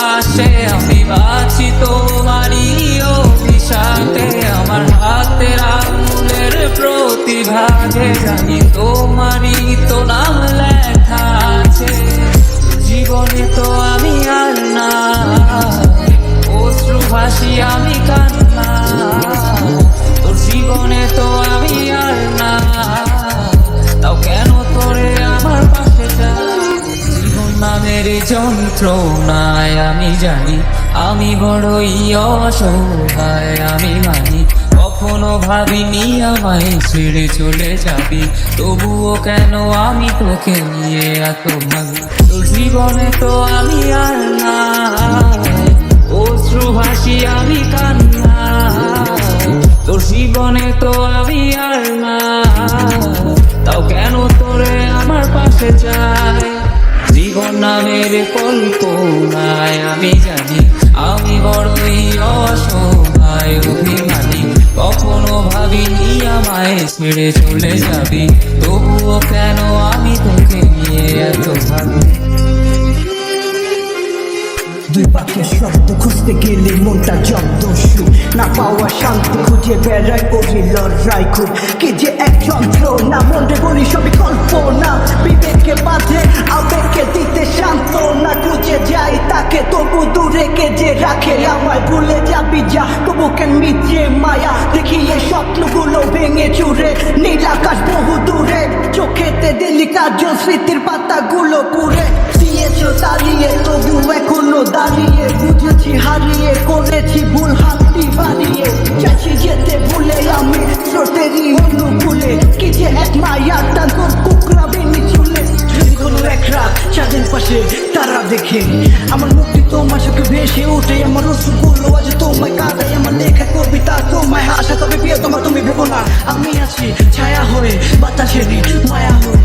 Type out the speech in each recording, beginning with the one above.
হাসে আমি বাঁচি তোমারই অভিশাপে। আমার হাতের আঙুলের প্রতিভাগে জানি তোমারই তো নাম লেখা আছে। জীবনে তো আমি আর না, অশ্রু ভাসি আমি কান্না। তোর জীবনে তো আমি আর না, তাও কেন তোরে আমার পাশে যায়। জীবন নামের যন্ত্রণায় আমি জানি আমি বড়ই অসহায়। আমি মানি কখনো ভাবিনি আমায় ছেড়ে চলে যাবি, তবুও কেন আমি তোকে নিয়ে এত ভাবি। তোর জীবনে তো আমি আর না, অশ্রু ভাসি আমি কান্না। তোর জীবনে তো আমি আর না, তাও কেন তোরে আমার পাশে যায়। জীবন নামের কল্পনায় আমি জানি আমি বড়ই অসহায় অভিমানী। কখনো ভাবিনি আমায় ছেড়ে চলে যাবি, তবুও কেন আমি তোকে নিয়ে এত ভাবি। দুই পাখের শব্দ খুঁজতে গেলে মনটা জব্দস্যু, না পাওয়া শান্তি খুঁজে বেড়াই করি লড়াই খুব। কে যে এক যন্ত্র না মনে বলি সবই কল্পনা, বিবেককে বাঁধে আবেগকে দিতে শান্ত না। খুঁজে যাই তাকে তবু দূরে কে যে রাখে আমায়। ভুলে যাবি যা তবু কেন মিথ্যে মায়া, দেখি এই স্বপ্নগুলো ভেঙে চুরে নীল আকাশ বহু দূরে। চোখেতে দিলি কার্য স্মৃতির পাতাগুলো পুড়ে দিয়েছো তাড়িয়ে, তবু এখনো দাঁড়িয়ে। বুঝেছি হারিয়ে করেছি ভুল হাতটি বাড়িয়ে, চাইছি যেতে ভুলে আমি স্রোতেরই অনুকূলে। কি যে এক মায়ার টান তোর কুকরাবে নিচুলে। কোনো এক রাত চাঁদের পাশে তারা দেখে আমার মুক্তি তোমার চোখে ভেসে ওঠে। আমার রসগুলো আজ তোমায় কাঁদাই, আমার লেখা কবিতা তোমায় হাসা। তবে প্রিয় তোমার তুমি ভেবো না আমি আছি ছায়া হয়ে বাতাসের মায়া হয়ে।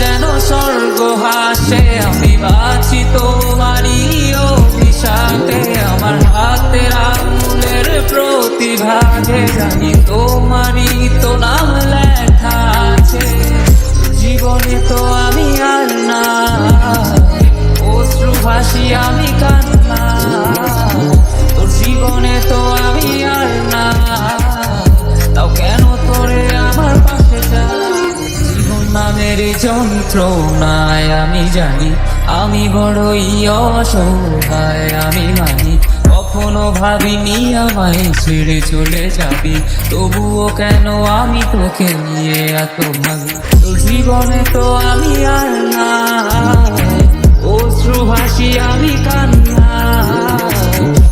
যেন স্বর্গ হাসে আমি বাঁচি তোমারই অভিশাপে। আমার হাতের আঙুলের প্রতিভাগে জানি তোমারই তো নাম লেখা আছে। জীবনে তো আমি আর না, অশ্রু ভাসি আমি কান্না। তোর জীবনে তো আমি আর না, তাও কেন তোরে আমার পাশে যায়। নামের যন্ত্রণায় আমি জানি আমি বড়ই অসহায়। আমি মানি কখনো ভাবিনি আমায় ছেড়ে চলে যাবি, তবুও কেন আমি তোকে নিয়ে এত ভাবি। তোর জীবনে তো আমি আর না, অশ্রু ভাসি আমি কান্না।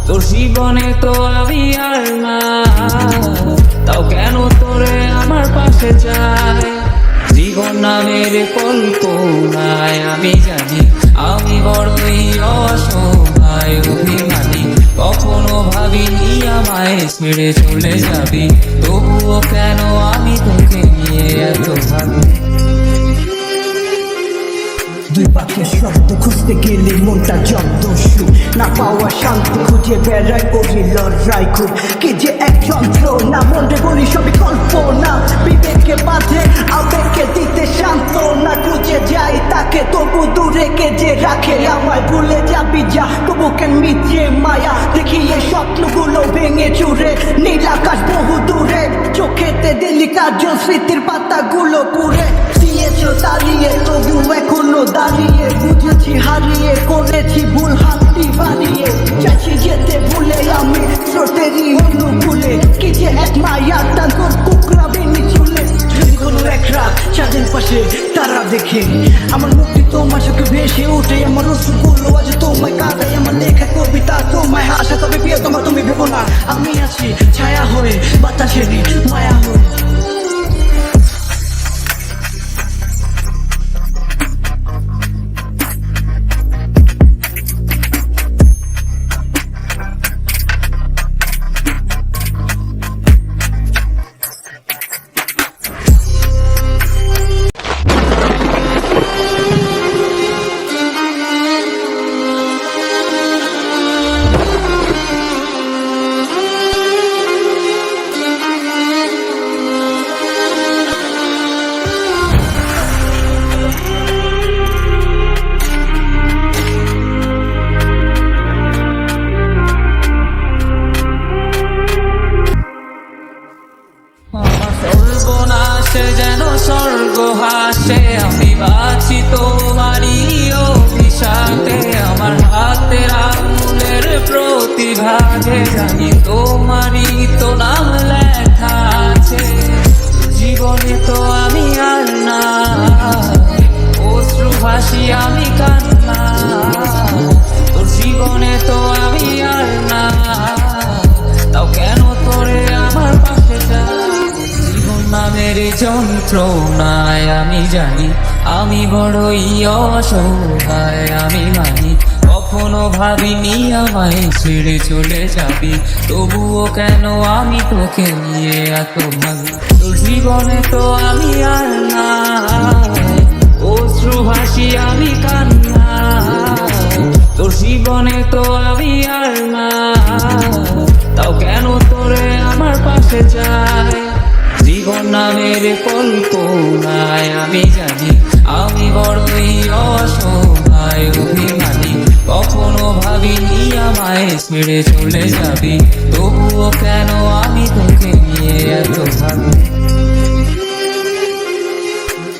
তোর জীবনে তো আমি আর না, তাও কেন তোরে আমার পাশে যায়। জীবন নামের কল্পনায় আমি জানি আমি বড়ই অসহায় অভিমানী। কখনো ভাবিনি আমায় ছেড়ে চলে যাবি, তবুও কেন আমি তোকে নিয়ে এত ভাবি। দুই পাখের শব্দ খুঁজতে গেলে মনটা জব্দস্যু, না পাওয়া শান্তি খুঁজে বেড়াই করি লড়াই খুব। কে যে এক যন্ত্র না মনে বলি সবই কল্পনা, বিবেককে বাঁধে আবেগকে দিতে শান্ত না। খুঁজে যাই তাকে তবু দূরে কে যে রাখে আমায়। ভুলে যাবি যা তবু কেন মিথ্যে মায়া, দেখি এই স্বপ্নগুলো ভেঙে চুরে নীল আকাশ বহু দূরে। চোখেতে দিলি কার্য স্মৃতির পাতাগুলো পুড়ে দিয়েছো তাড়িয়ে, তবু এখনো দাঁড়িয়ে। বুঝেছি হারিয়ে করেছি ভুল হাতটি বাড়িয়ে, চাইছি যেতে ভুলে আমি স্রোতেরই অনুকূলে। কি যে এক মায়ার টান তোর কুকরাবে নিচুলে। কোনো এক রাত চাঁদের পাশে তারা দেখে আমার মুক্তি তোমার চোখে ভেসে ওঠে। আমার রসগুলো আজ তোমায় তোমায় আশা তবে প্রিয় তোমার তুমি ভেবো না আমি আছি ছায়া হয়ে বাতাসেরই মায়া হয়ে। সর্বনাশে যেন স্বর্গ হাসে আমি বাঁচি তোমারই অভিশাপে আমার হাতের আঙুলের প্রতিভাগে জানি তোমারই তো নাম লেখা আছে জীবনে তো আমি আর না অশ্রু ভাসি আমি কান্না তোর জীবনে তো আমি আর না তাও কেন তোরে আমার পাশে যা নামের যন্ত্রণায় আমি জানি আমি বড়ই অসহায় আমি মানি কখনো ভাবিনি আমায় ছেড়ে চলে যাবি তবুও কেন আমি তোকে নিয়ে এত ভাবি তোর জীবনে তো আমি আর না অশ্রু ভাসি আমি কান্না তোর জীবনে তো আমি আর না তাও কেন তোরে আমার পাশে যায় জীবন নামের কল্পনায় আমি জানি আমি বড়ই অসহায় অভিমানী কখনো ভাবিনি আমায় ছেড়ে চলে যাবি তবুও কেন আমি তোকে নিয়ে এত ভাবি।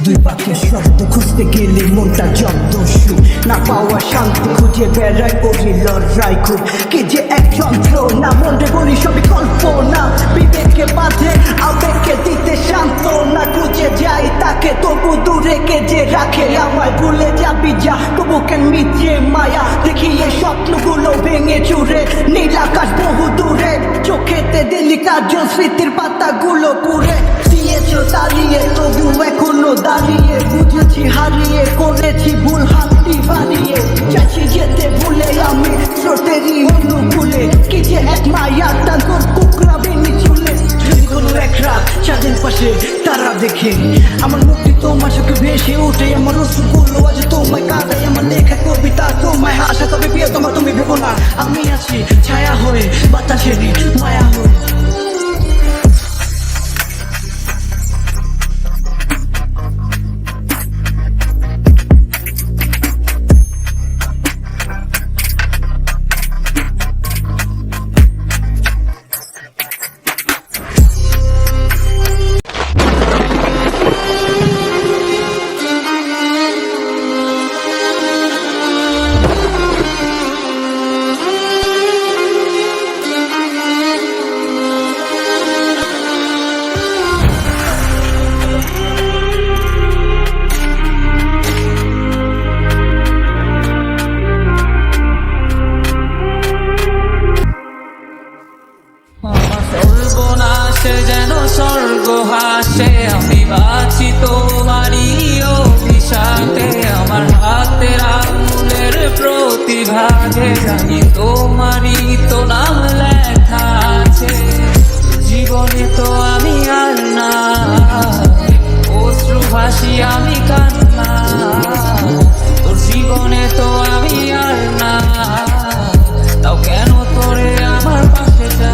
দুই পাখের শব্দ খুঁজতে গেলে মনটা জব্দস্যু না পাওয়া শান্তি খুঁজে বেড়ায় করি লড়াই খুব কে যে এক যন্ত্র না মনে বলি সবই কল্পনা বিবেককে বাঁধে আবেগকে দিতে শান্ত না খুঁজে যাই তাকে তবু দূরে কে যে রাখে আমায় ভুলে যাবি যা তবু কেন মিথ্যে মায়া দেখি এই স্বপ্নগুলো ভেঙে চুরে নীল আকাশ বহু দূরে চোখেতে দিলি কার্য স্মৃতির পাতাগুলো পুরে দিয়েছো দাঁড়িয়ে তবু এখনো দাঁড়িয়ে বুঝেছি হারিয়ে করেছি ভুল হাতটি বাড়িয়ে চাইছি যেতে ভুলে আমি স্রোতেরই অনুকূলে কি যে এক মায়া টান তোর কুকরা বেনি চুলে কোনো এক রাত চাঁদের পাশে তারা দেখে আমার মুক্তি তোমার চোখে ভেসে ওঠে আমার রসগুলো আজ তোমায় কাঁদাই আমার লেখা কবিতা তোমায় আশা তবে প্রিয় তোমার তুমি ভেবো না আমি আছি ছায়া হয়ে বাতাসেরই মায়া হয়ে। সর্বনাশে যেন স্বর্গ হাসে আমি বাঁচি তোমারই অভিশাপে আমার হাতের আঙুলের প্রতিভাগে জানি তোমারই তো নাম লেখা আছে জীবনে তো আমি আর না অশ্রু ভাসি আমি কান্না তোর জীবনে তো আমি আর না তাও কেন তোরে আমার পাশে যা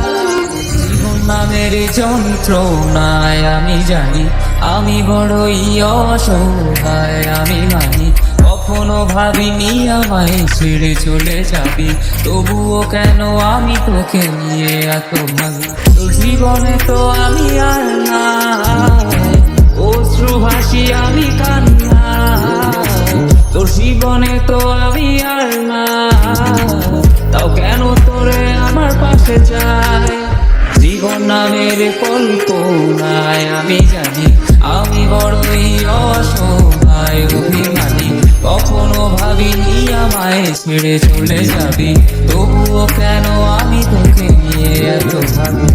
নামের যন্ত্রণায় আমি জানি আমি বড়ই অসহায় আমি মানি কখনো ভাবিনি আমায় ছেড়ে চলে যাবি তবুও কেন আমি তোকে নিয়ে এত ভাবি তোর জীবনে তো আমি আর না অশ্রু ভাসি আমি কান্না তোর জীবনে তো আমি আর না তাও কেন তোরে আমার পাশে যায় জীবন নামের কল্পনায় আমি জানি আমি বড়ই অসহায় অভিমানী কখনো ভাবিনি আমায় ছেড়ে চলে যাবি, তবুও কেন আমি তোকে নিয়ে এত ভাবি।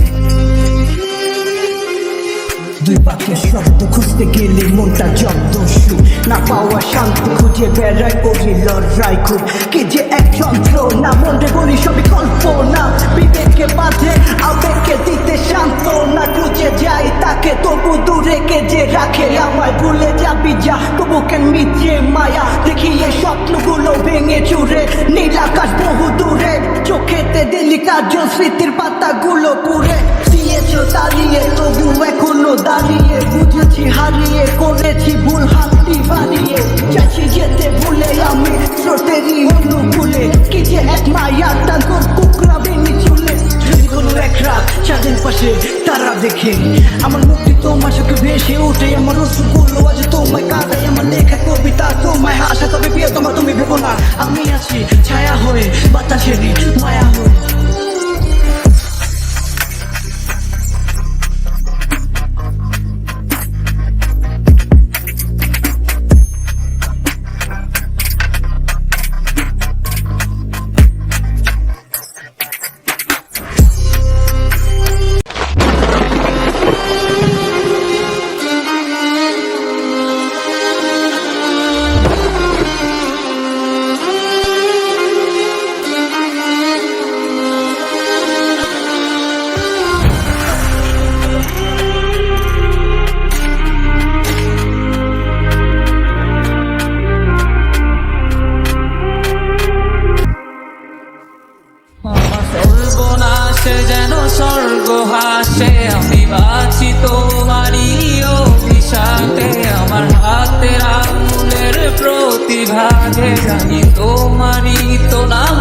দুই পাখের শব্দ খুঁজতে গেলে মনটা জব্দস্যু, না পাওয়া শান্তি খুঁজে বেড়ায় করি লড়াই খুব। কে যে এক যন্ত্র না মনে বলি সবই কল্পনা, বিবেককে বাঁধে আবেগকে দিতে শান্ত না, খুঁজে যাই তাকে তবু দূরে কে যে রাখে আমায়। ভুলে যাবি যা তবু কেন মিথ্যে মায়া, দেখি এই স্বপ্নগুলো ভেঙে চুরে নীল আকাশ বহু দূরে, চোখেতে দিলি কার্য স্মৃতির পাতাগুলো পুড়ে দিয়েছো দাঁড়িয়ে তবু এখনো দাঁড়িয়ে, বুঝেছি হারিয়ে করেছি ভুল হাতটি বাড়িয়ে, চাইছি যেতে ভুলে আমি স্রোতেরই অনুকূলে, কি যে এক মায়া টান তোর কুকরাবে চুলে। কোনো এক রাত চাঁদের পাশে তারা দেখে আমার মুক্তি তোমার চোখে ভেসে ওঠে, আমার রসগুলো আজ তোমায় কাঁদায়, আমার লেখা কবিতা তোমায় হাসা, তবে বিয়ে তোমার তুমি ভেবো না আমি আছি ছায়া হয়ে বাতাসেরই মায়া হয়ে। সর্বনাশে যেন স্বর্গ হাসে, আমি বাঁচি তোমারই অভিশাপে, আমার হাতের আঙুলের প্রতিভাগে জানি তোমারই তো নাম।